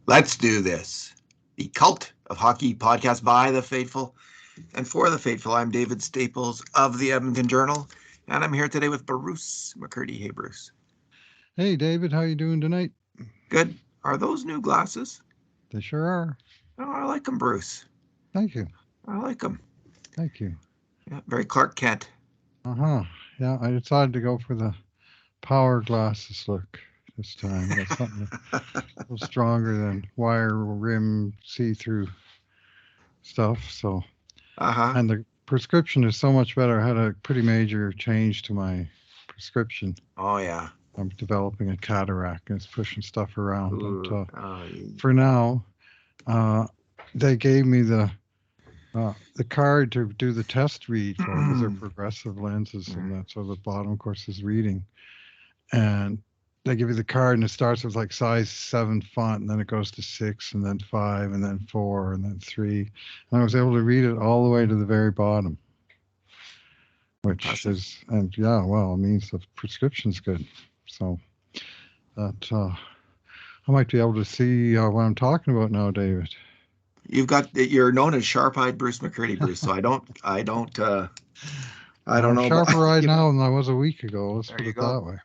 Let's do this. The Cult of Hockey podcast by the faithful and for the faithful. I'm David Staples of the Edmonton Journal, and I'm here today with Bruce McCurdy. Hey, Bruce. Hey, David, how you doing tonight? Good. Are those new glasses? They sure are. Oh, I like them, Bruce. Thank you. I like them. Thank you. Yeah, very Clark Kent. Uh-huh. Yeah, I decided to go for the power glasses look this time. That's something a little stronger than wire rim see-through stuff. So, Uh-huh. and the prescription is so much better. I had a pretty major change to my prescription. Oh, yeah. I'm developing a cataract and it's pushing stuff around. But Ooh. for now, uh, they gave me the card to do the test read for because they're progressive lenses, and that's so the bottom, of course, is reading. And they give you the card, and it starts with like size 7 font, and then it goes to 6, and then 5, and then 4, and then 3. And I was able to read it all the way to the very bottom, which is, and yeah, well, it means the prescription's good. So that I might be able to see what I'm talking about now, David. You're known as sharp-eyed Bruce McCurdy, Bruce. So I don't know. I'm sharper eyed You know, now than I was a week ago. Let's there put you it go. that way.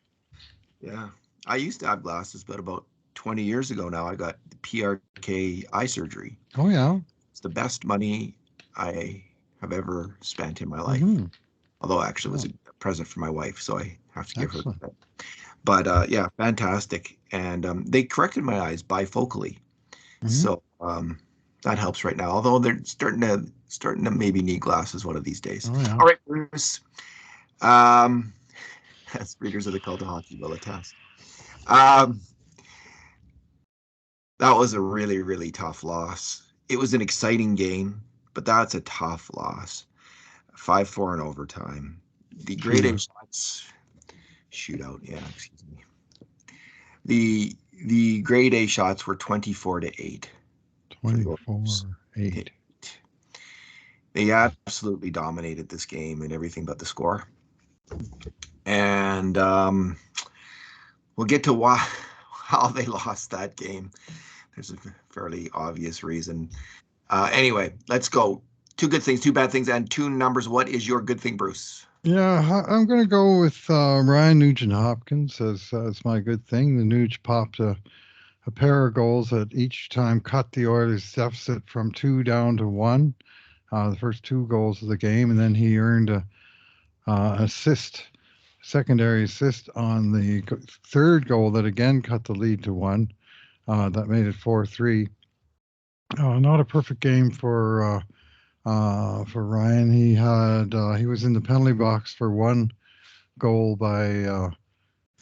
Yeah. I used to have glasses, but about 20 years ago now, I got PRK eye surgery. Oh, yeah. It's the best money I have ever spent in my life. Mm-hmm. Although actually it was a present for my wife, so I have to give her Excellent. that. But yeah, fantastic. And they corrected my eyes bifocally. Mm-hmm. So that helps right now. Although they're starting to maybe need glasses one of these days. Oh, yeah. All right, Bruce. Um, as readers of the Cult of Hockey will attest. Um, that was a really, really tough loss. It was an exciting game, but that's a tough loss. 5-4 in overtime. The grade A shots shootout. Yeah, excuse me. The grade A shots were 24-8. 24-8. They absolutely dominated this game and everything but the score. And we'll get to how they lost that game. There's a fairly obvious reason. Anyway, let's go. 2 good things, 2 bad things, and 2 numbers. What is your good thing, Bruce? Yeah, I'm going to go with Ryan Nugent-Hopkins as my good thing. The Nuge popped a pair of goals that each time cut the Oilers' deficit from 2 down to 1. The first 2 goals of the game, and then he earned a secondary assist on the third goal that again cut the lead to 1. That made it 4-3. Not a perfect game for Ryan. He was in the penalty box for 1 goal by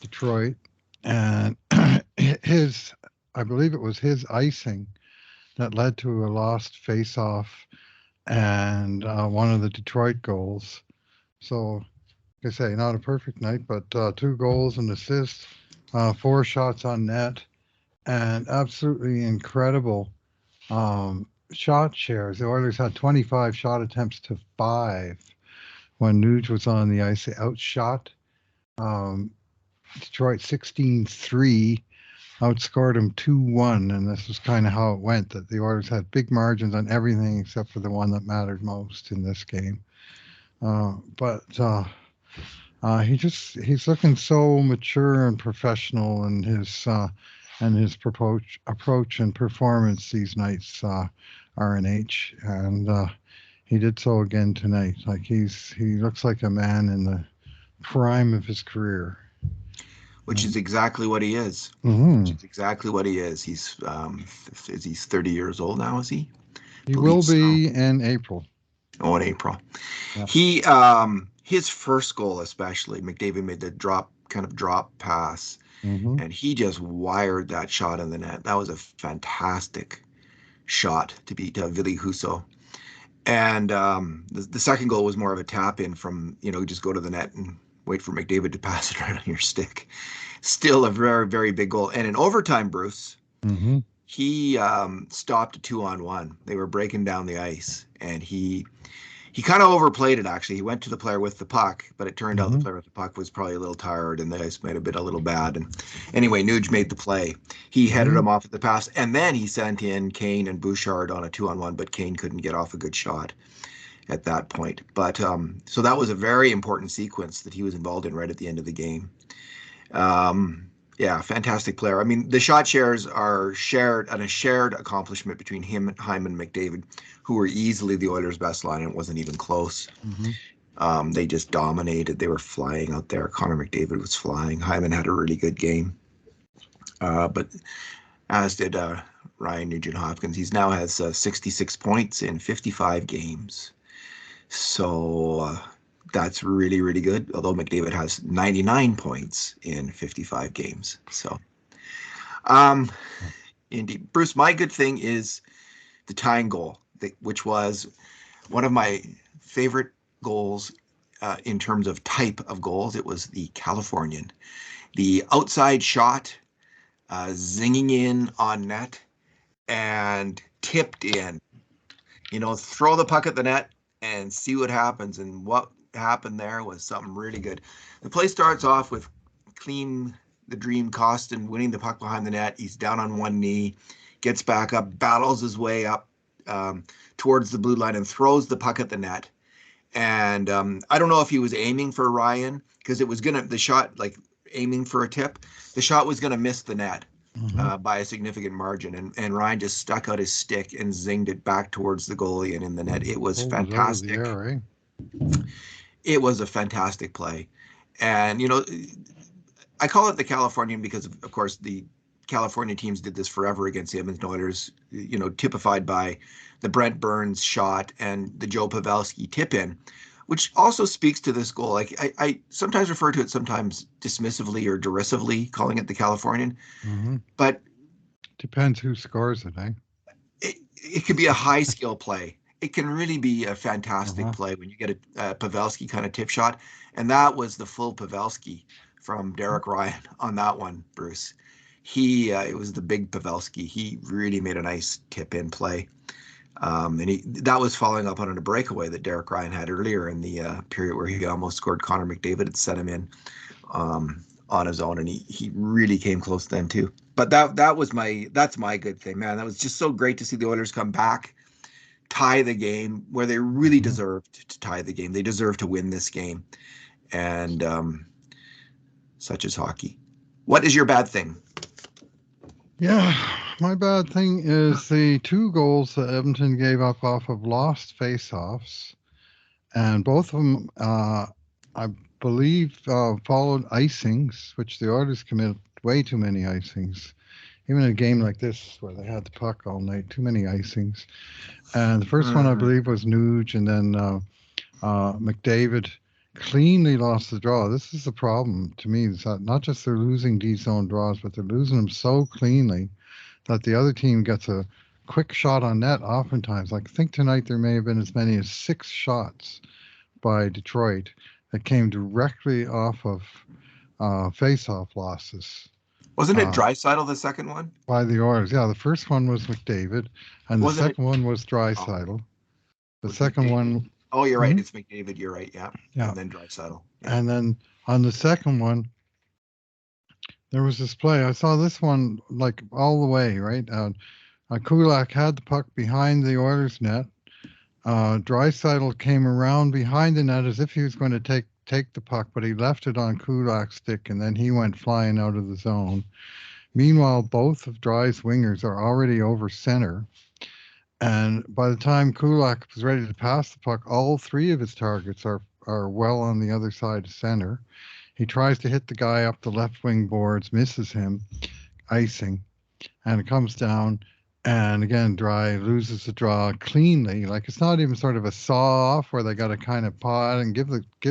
Detroit, and I believe it was his icing that led to a lost face-off and one of the Detroit goals. So, like I say, not a perfect night, but 2 goals and assists, 4 shots on net, and absolutely incredible shot shares. The Oilers had 25 shot attempts to 5 when Nuge was on the ice. They outshot Detroit 16-3, outscored them 2-1, and this was kind of how it went, that the Oilers had big margins on everything except for the one that mattered most in this game. But he's looking so mature and professional in his approach and performance these nights, RNH, and he did so again tonight. Like he looks like a man in the prime of his career. Which is exactly what he is. Mm-hmm. Which is exactly what he is. He's 30 years old now, is he? He will be in April. Oh, in April. Yep. He his first goal especially, McDavid made the drop pass, and he just wired that shot in the net. That was a fantastic shot to beat Ville Husso. And the second goal was more of a tap in from, just go to the net and wait for McDavid to pass it right on your stick. Still a very, very big goal. And in overtime, Bruce, he stopped a 2-on-1. They were breaking down the ice, and he He kind of overplayed it, actually. He went to the player with the puck, but it turned out the Mm-hmm. player with the puck was probably a little tired, and the ice might have been a little bad. And anyway, Nuge made the play. He headed Mm-hmm. him off at the pass, and then he sent in Kane and Bouchard on a 2-on-1, but Kane couldn't get off a good shot at that point. But so that was a very important sequence that he was involved in right at the end of the game. Yeah, fantastic player. I mean, the shot shares are shared and a shared accomplishment between him, Hyman, and McDavid, who were easily the Oilers' best line, and it wasn't even close. Mm-hmm. They just dominated. They were flying out there. Connor McDavid was flying. Hyman had a really good game, but as did Ryan Nugent-Hopkins. He's now has 66 points in 55 games. So that's really, really good. Although McDavid has 99 points in 55 games. So, um, indeed, Bruce, my good thing is the tying goal, which was one of my favorite goals in terms of type of goals. It was the Californian, the outside shot, zinging in on net and tipped in. Throw the puck at the net and see what happens. And what happened there was something really good. The play starts off with clean the dream Costin winning the puck behind the net. He's down on one knee, gets back up, battles his way up towards the blue line and throws the puck at the net. And I don't know if he was aiming for Ryan because the shot, like aiming for a tip, the shot was going to miss the net. By a significant margin, and Ryan just stuck out his stick and zinged it back towards the goalie and in the net. It was Goal was over the fantastic. air, It was a fantastic play, and I call it the Californian because of course the California teams did this forever against the Edmonton Oilers. Typified by the Brent Burns shot and the Joe Pavelski tip in, which also speaks to this goal. Like I sometimes refer to it sometimes dismissively or derisively, calling it the Californian. Mm-hmm. But Depends who scores it, eh? it could be a high skill play. It can really be a fantastic Uh-huh. play when you get a Pavelski kind of tip shot. And that was the full Pavelski from Derek Ryan on that one, Bruce. It was the big Pavelski. He really made a nice tip in play. And that was following up on a breakaway that Derek Ryan had earlier in the period where he almost scored. Connor McDavid had set him in on his own, and he really came close then too. But that's my good thing, man. That was just so great to see the Oilers come back, tie the game where they really Mm-hmm. deserved to tie the game. They deserved to win this game, and such is hockey. What is your bad thing? Yeah, my bad thing is the 2 goals that Edmonton gave up off of lost face-offs, and both of them, I believe, followed icings, which the Oilers committed way too many icings. Even in a game like this, where they had the puck all night, too many icings. And the first one, I Mm. believe, was Nuge, and then McDavid cleanly lost the draw. This is the problem to me. Is that not just they're losing D zone draws, but they're losing them so cleanly that the other team gets a quick shot on net oftentimes. Like, I think tonight there may have been as many as 6 shots by Detroit that came directly off of face-off losses Wasn't it uh, Draisaitl the second one? by the Oilers. Yeah, the first one was McDavid, and the Wasn't it? second one was Oh, Draisaitl. The was second McDavid? one, Oh, you're right. hmm? It's McDavid. You're right. Yeah, Yeah, and then Draisaitl. Yeah. and then on the second one, there was this play. I saw this one like all the way, right? Kulak had the puck behind the Oilers net. Draisaitl came around behind the net as if he was going to take the puck, but he left it on Kulak's stick, and then he went flying out of the zone. Meanwhile, both of Dry's wingers are already over center, and by the time Kulak was ready to pass the puck, all 3 of his targets are well on the other side of center. He tries to hit the guy up the left wing boards, misses him, icing, and it comes down. And again, Dry loses the draw cleanly. Like, it's not even sort of a saw off where they got to kind of paw and give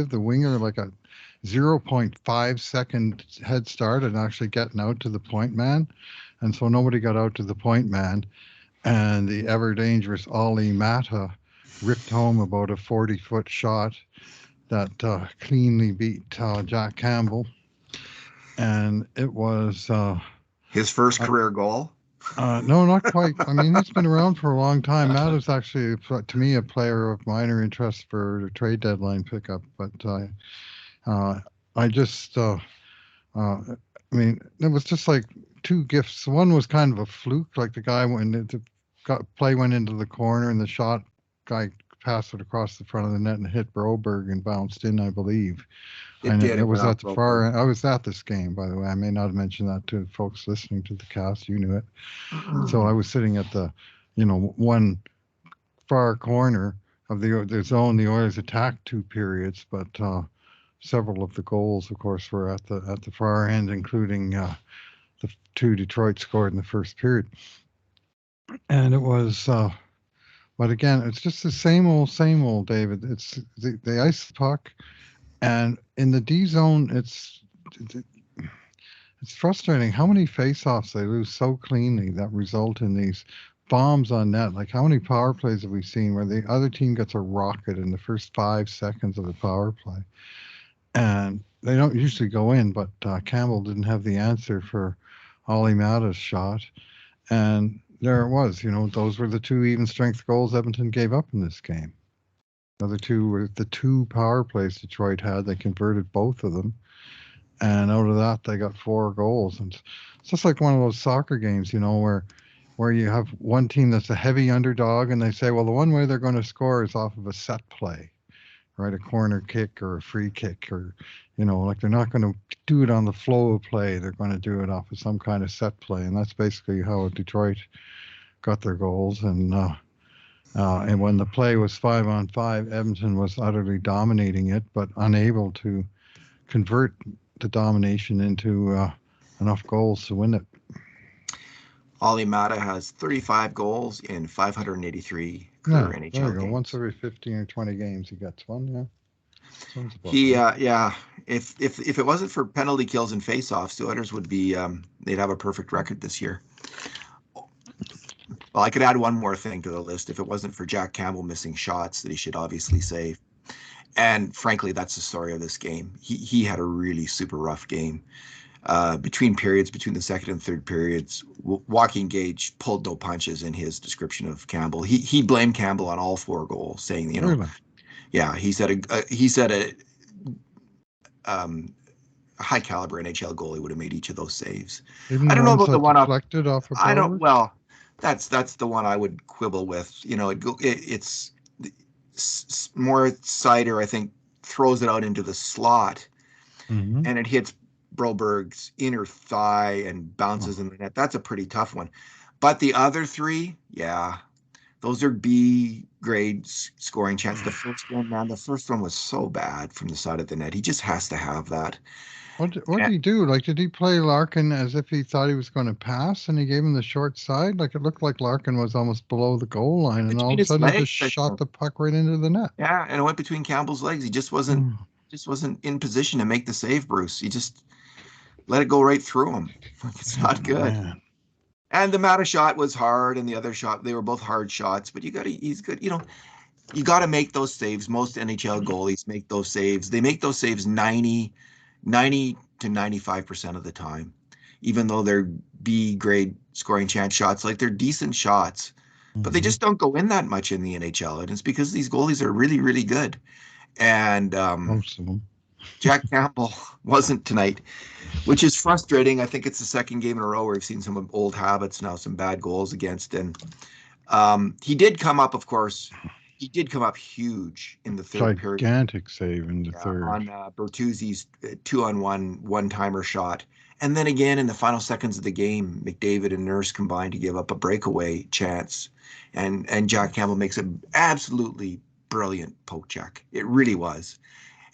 the winger like a 0.5 second head start and actually getting out to the point man. And so nobody got out to the point man. And the ever dangerous Ollie Mata ripped home about a 40-foot shot that cleanly beat Jack Campbell. And it was His first career goal. No, not quite. I mean, he's been around for a long time. Matt is actually, to me, a player of minor interest for the trade deadline pickup. But uh, I just, I mean, it was just like two gifts. One was kind of a fluke, like the guy play went into the corner and the shot guy passed it across the front of the net and hit Broberg and bounced in, I believe. It And did. it It was went at off the Broberg. far end. I was at this game, by the way. I may not have mentioned that to folks listening to the cast. You knew it. So I was sitting at the, one far corner of the zone. The Oilers attacked 2 periods, but several of the goals, of course, were at the far end, including the two Detroit scored in the first period. And it was, but again, it's just the same old, David. It's they ice the puck, and in the D zone, it's frustrating how many faceoffs they lose so cleanly that result in these bombs on net. Like how many power plays have we seen where the other team gets a rocket in the first 5 seconds of the power play, and they don't usually go in. But Campbell didn't have the answer for Ollie Mata's shot, and there it was. Those were the two even strength goals Edmonton gave up in this game. The other two were the two power plays Detroit had. They converted both of them. And out of that, they got 4 goals. And it's just like one of those soccer games, where you have one team that's a heavy underdog, and they say, well, the one way they're going to score is off of a set play, right? A corner kick or a free kick, or like they're not going to do it on the flow of play. They're going to do it off of some kind of set play, and that's basically how Detroit got their goals. And when the play was 5-on-5, Edmonton was utterly dominating it, but unable to convert the domination into enough goals to win it. Ollie Mata has 35 goals in 583 career Yeah, there NHL you go. games. Once every 15 or 20 games, he gets one. Yeah, sounds about He, right. yeah. If it wasn't for penalty kills and faceoffs, the Oilers would be they'd have a perfect record this year. Well, I could add one more thing to the list. If it wasn't for Jack Campbell missing shots that he should obviously save, and frankly, that's the story of this game. He had a really super rough game. Between periods, between the second and third periods, Joaquin Gage pulled no punches in his description of Campbell. He blamed Campbell on all 4 goals, saying, Really? yeah, he said um, a high caliber NHL goalie would have made each of those saves. Even I the don't know ones about the that one off. deflected off a I don't. forward? Well, that's the one I would quibble with. It's more Sider, I think, throws it out into the slot Mm-hmm. and it hits Broberg's inner thigh and bounces Oh, in the net. That's a pretty tough one. But the other 3, yeah, those are B grade scoring chance. The first one, man, the first one was so bad from the side of the net. He just has to have that. what did And he do? Like, did he play Larkin as if he thought he was going to pass and he gave him the short side? Like, it looked like Larkin was almost below the goal line, and all between of a his sudden he legs, just I shot think. the puck right into the net. Yeah, and it went between Campbell's legs. He Oh, just wasn't in position to make the save, Bruce. He just let it go right through him. Like it's not good. man. And the Mata shot was hard, and the other shot, they were both hard shots. But he's good. You got to make those saves. Most NHL goalies make those saves. They make those saves 90 to 95% of the time, even though they're B grade scoring chance shots. Like they're decent shots, but they Mm-hmm. just don't go in that much in the NHL. And it's because these goalies are really, really good. And Most of them. Jack Campbell wasn't tonight, which is frustrating. I think it's the second game in a row where we've seen some old habits now, some bad goals against. And he did come up, of course. He did come up huge in the third period Gigantic save in the third. on Bertuzzi's 2-on-1 one-timer shot. And then again in the final seconds of the game, McDavid and Nurse combined to give up a breakaway chance. And Jack Campbell makes an absolutely brilliant poke check. It really was.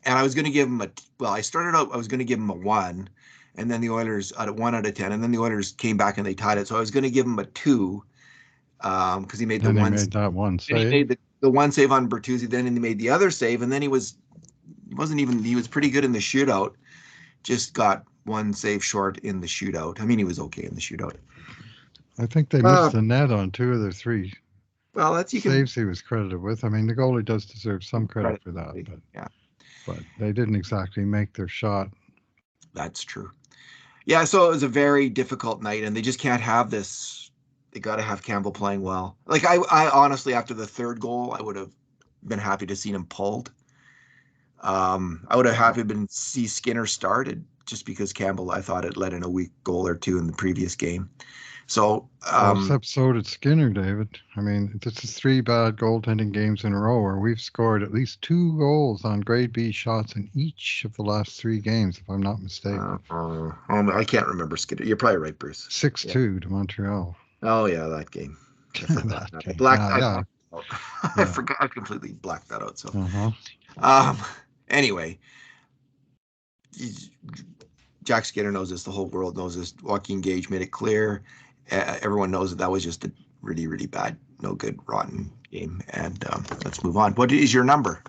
And I was going to give him I started out, I was going to give him a 1. And then the Oilers at 1 out of 10. And then the Oilers came back and they tied it. So I was going to give him a 2 because he made the Then they one. made that one Then he save. made the one save on Bertuzzi. Then he made the other save, and then he was pretty good in the shootout. Just got one save short in the shootout. I mean, he was okay in the shootout. I think they Uh, missed the net on 2 of their 3 well, that's you can saves he was credited with. I mean, the goalie does deserve some credit credit. for that, but Yeah, they didn't exactly make their shot. that's true. Yeah, so it was a very difficult night, and they just can't have this. They got to have Campbell playing well. Like I honestly, after the third goal, I would have been happy to see him pulled. I would have happy been see Skinner started just because Campbell, I thought, had let in a weak goal or two in the previous game. So, Well, except so did Skinner, David. I mean, this is 3 bad goaltending games in a row where we've scored at least 2 goals on grade B shots in each of the last 3 games, if I'm not mistaken. I can't remember Skinner. You're probably right, Bruce. 6-2 to Montreal. Oh yeah, that game. I forgot. That game. I forgot. I completely blacked that out. So, Uh-huh. Anyway, Jack Skinner knows this. The whole world knows this. Joaquin Gage made it clear. Everyone knows that was just a really, really bad, no good, rotten game. And let's move on. What is your number?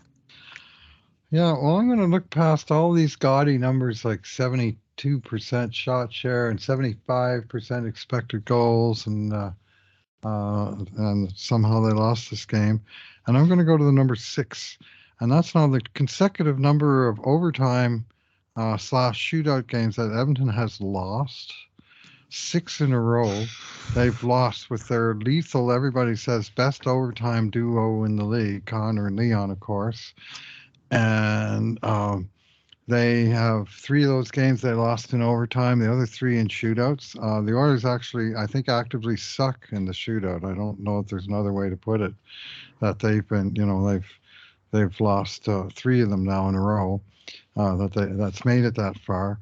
Yeah, well, I'm going to look past all these gaudy numbers like 72% shot share and 75% expected goals, and somehow they lost this game. And I'm going to go to the number 6, and that's now the consecutive number of overtime / shootout games that Edmonton has lost. 6 in a row. They've lost with their lethal, everybody says, best overtime duo in the league, Connor and Leon, of course. And they have 3 of those games they lost in overtime, the other 3 in shootouts. The Oilers actually, I think, actively suck in the shootout. I don't know if there's another way to put it. That they've been, they've lost 3 of them now in a row. That's made it that far.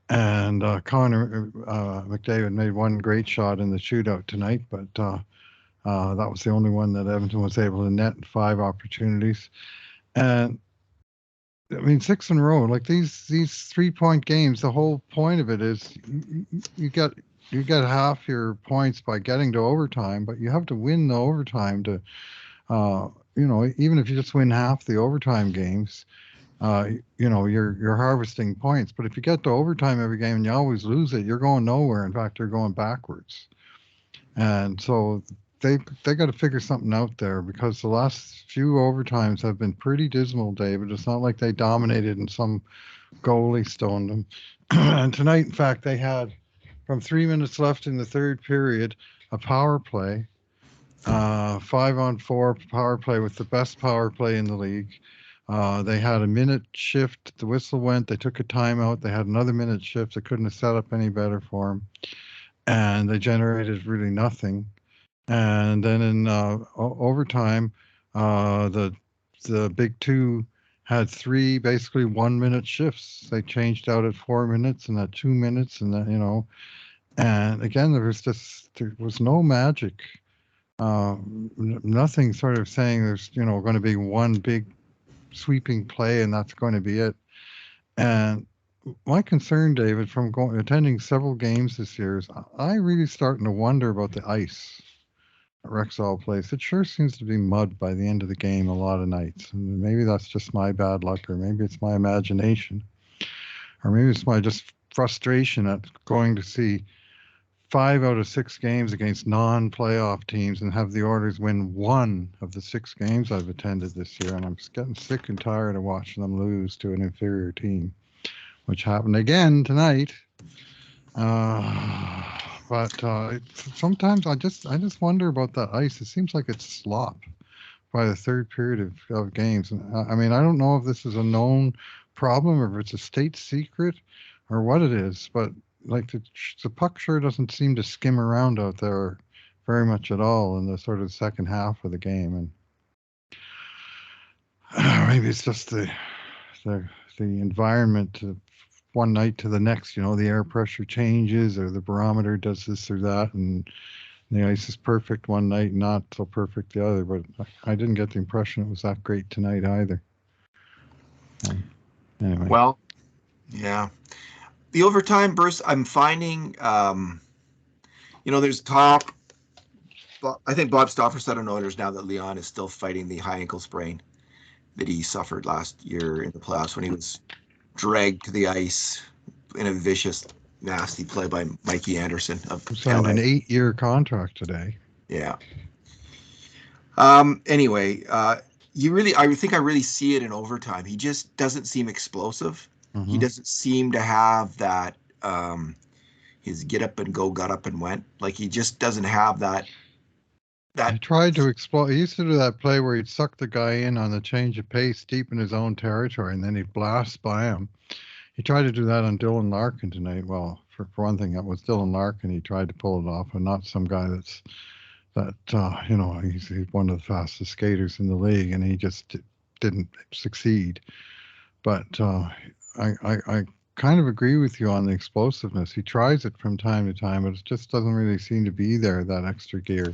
And Connor McDavid made 1 great shot in the shootout tonight, but that was the only one that Edmonton was able to net in 5 opportunities. And I mean, 6 in a row, like these 3-point games, the whole point of it is you get half your points by getting to overtime, but you have to win the overtime to, even if you just win half the overtime games, you're harvesting points. But if you get to overtime every game and you always lose it, you're going nowhere. In fact, you're going backwards. And so they got to figure something out there, because the last few overtimes have been pretty dismal, David. It's not like they dominated and some goalie stoned them. And tonight, in fact, they had, from 3 minutes left in the third period, a power play, 5-on-4 power play with the best power play in the league. They had a minute shift. The whistle went. They took a timeout. They had another minute shift. They couldn't have set up any better for them. And they generated really nothing. And then in overtime, the big 2 had 3 basically 1-minute shifts. They changed out at 4 minutes and at 2 minutes, and then, and again, there was no magic. Nothing sort of saying there's going to be one big sweeping play and that's going to be it. And my concern, David, from attending several games this year, is I really starting to wonder about the ice at Rexall Place. It sure seems to be mud by the end of the game a lot of nights. And maybe that's just my bad luck, or maybe it's my imagination, or maybe it's my just frustration at going to see 5 out of 6 games against non-playoff teams and have the Oilers win 1 of the 6 games I've attended this year. And I'm just getting sick and tired of watching them lose to an inferior team, which happened again tonight. But sometimes I just wonder about that ice. It seems like it's slop by the third period of games. And I mean, I don't know if this is a known problem or if it's a state secret or what it is, but like the puck sure doesn't seem to skim around out there very much at all in the sort of second half of the game. And maybe it's just the environment one night to the next, the air pressure changes or the barometer does this or that, and the ice is perfect one night, not so perfect the other. But I didn't get the impression it was that great tonight either. Anyway. Well, yeah. The overtime burst, I'm finding, there's talk. I think Bob Stauffer said on Oilers now that Leon is still fighting the high ankle sprain that he suffered last year in the playoffs when he was dragged to the ice in a vicious, nasty play by Mikey Anderson of signed an 8-year contract today. Yeah. Anyway, I think I really see it in overtime. He just doesn't seem explosive. Mm-hmm. He doesn't seem to have that. his get up and go, got up and went. Like he just doesn't have that. He tried to explode. He used to do that play where he'd suck the guy in on the change of pace deep in his own territory, and then he'd blast by him. He tried to do that on Dylan Larkin tonight. Well, for one thing, that was Dylan Larkin. He tried to pull it off, and not some guy he's one of the fastest skaters in the league, and he just didn't succeed. But I kind of agree with you on the explosiveness. He tries it from time to time, but it just doesn't really seem to be there, that extra gear.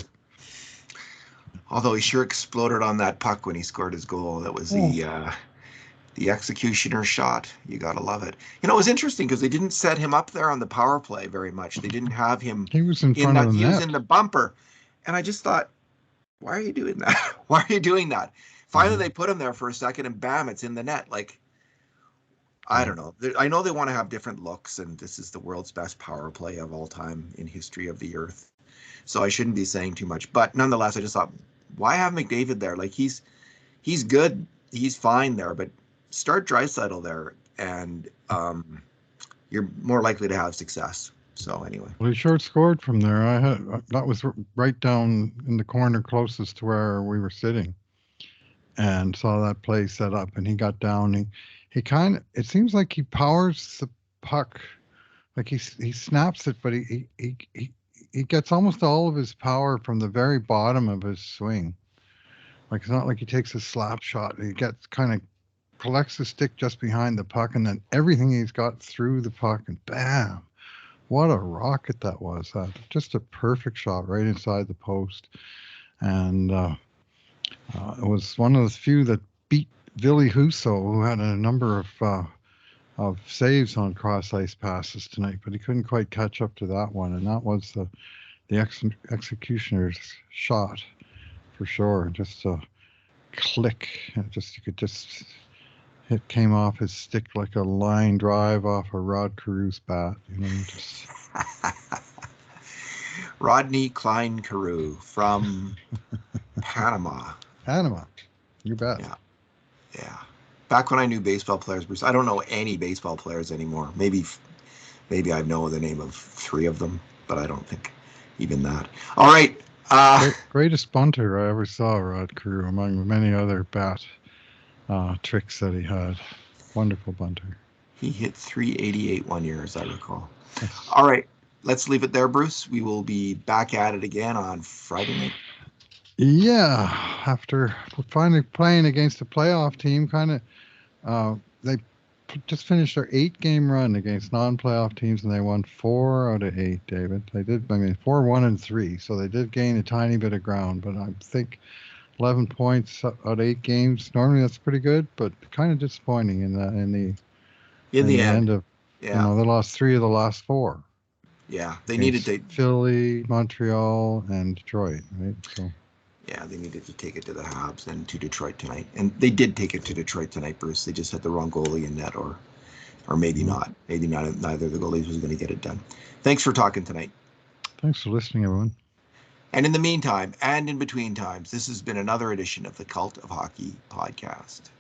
Although he sure exploded on that puck when he scored his goal. That was the executioner shot. You got to love it. You know, it was interesting because they didn't set him up there on the power play very much. They didn't have him. He was in front of the net. He was in the bumper. And I just thought, why are you doing that? Why are you doing that? Finally, they put him there for a second, and bam, it's in the net. Like, I don't know. I know they want to have different looks, and this is the world's best power play of all time in history of the earth. So I shouldn't be saying too much. But nonetheless, I just thought, why have McDavid there? Like, he's good. He's fine there, but start Draisaitl there, and you're more likely to have success. So anyway. Well, he short scored from there. That was right down in the corner closest to where we were sitting, and saw that play set up. And he got down. It seems like he powers the puck, like he snaps it, but he gets almost all of his power from the very bottom of his swing. Like, it's not like he takes a slap shot. He gets kind of collects the stick just behind the puck, and then everything he's got through the puck, and bam. What a rocket that was. Just a perfect shot right inside the post. And it was one of the few that beat Ville Husso, who had a number of saves on cross-ice passes tonight, but he couldn't quite catch up to that one. And that was the executioner's shot for sure. Just a click. It came off his stick like a line drive off a Rod Carews bat. Just Rodney Klein Carew from Panama. Panama, you bet. Yeah. Back when I knew baseball players, Bruce, I don't know any baseball players anymore. Maybe I know the name of 3 of them, but I don't think even that. All right. Greatest bunter I ever saw, Rod Carew, among many other bat tricks that he had. Wonderful bunter. He hit .388 one year, as I recall. Yes. All right. Let's leave it there, Bruce. We will be back at it again on Friday night. Yeah, after finally playing against a playoff team, they just finished their 8-game run against non-playoff teams, and they won 4 out of 8, David. They did, 4-1-3, so they did gain a tiny bit of ground, but I think 11 points out of 8 games. Normally that's pretty good, but kind of disappointing in the end of, they lost 3 of the last 4. Yeah, they needed to Philly, Montreal, and Detroit, right? So. Yeah, they needed to take it to the Habs and to Detroit tonight, and they did take it to Detroit tonight, Bruce. They just had the wrong goalie in net, or maybe not. Maybe not. Neither of the goalies was going to get it done. Thanks for talking tonight. Thanks for listening, everyone. And in the meantime, and in between times, this has been another edition of the Cult of Hockey podcast.